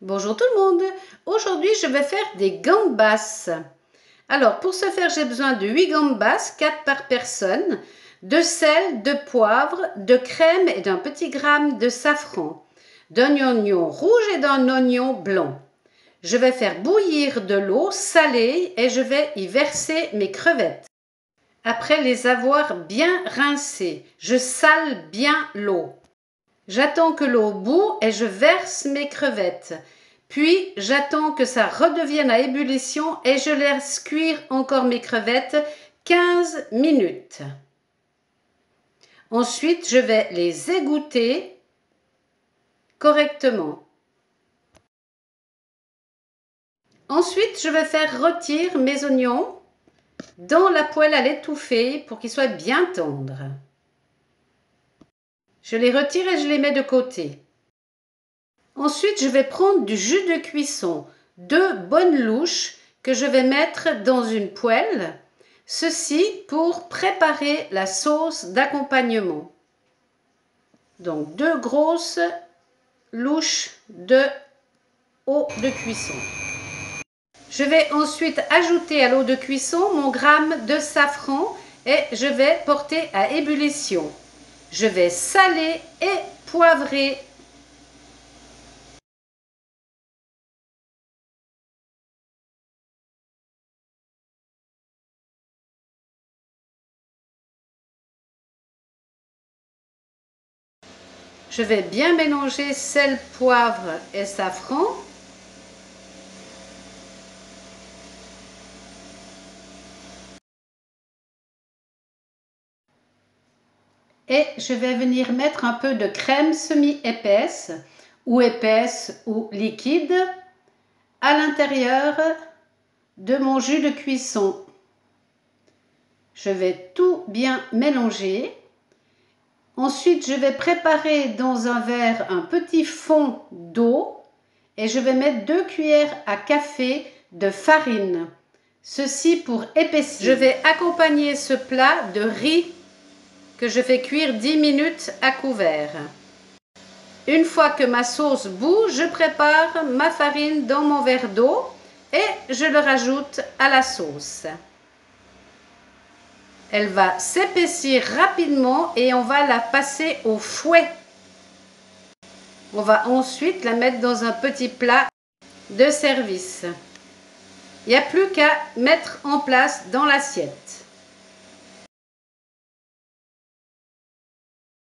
Bonjour tout le monde. Aujourd'hui, je vais faire des gambas. Alors, pour ce faire, j'ai besoin de 8 gambas, 4 par personne, de sel, de poivre, de crème et d'un petit gramme de safran, d'un oignon rouge et d'un oignon blanc. Je vais faire bouillir de l'eau salée et je vais y verser mes crevettes. Après les avoir bien rincées, je sale bien l'eau. J'attends que l'eau bout et je verse mes crevettes. Puis, j'attends que ça redevienne à ébullition et je laisse cuire encore mes crevettes 15 minutes. Ensuite, je vais les égoutter correctement. Ensuite, je vais faire rôtir mes oignons dans la poêle à l'étouffer pour qu'ils soient bien tendres. Je les retire et je les mets de côté. Ensuite, je vais prendre du jus de cuisson, 2 bonnes louches que je vais mettre dans une poêle. Ceci pour préparer la sauce d'accompagnement. Donc 2 grosses louches d'eau de cuisson. Je vais ensuite ajouter à l'eau de cuisson mon gramme de safran et je vais porter à ébullition. Je vais saler et poivrer. Je vais bien mélanger sel, poivre et safran. Et je vais venir mettre un peu de crème semi-épaisse ou liquide à l'intérieur de mon jus de cuisson. Je vais tout bien mélanger. Ensuite, je vais préparer dans un verre un petit fond d'eau et je vais mettre 2 cuillères à café de farine. Ceci pour épaissir. Je vais accompagner ce plat de riz que je fais cuire 10 minutes à couvert. Une fois que ma sauce bout, je prépare ma farine dans mon verre d'eau et je le rajoute à la sauce. Elle va s'épaissir rapidement et on va la passer au fouet. On va ensuite la mettre dans un petit plat de service. Il n'y a plus qu'à mettre en place dans l'assiette.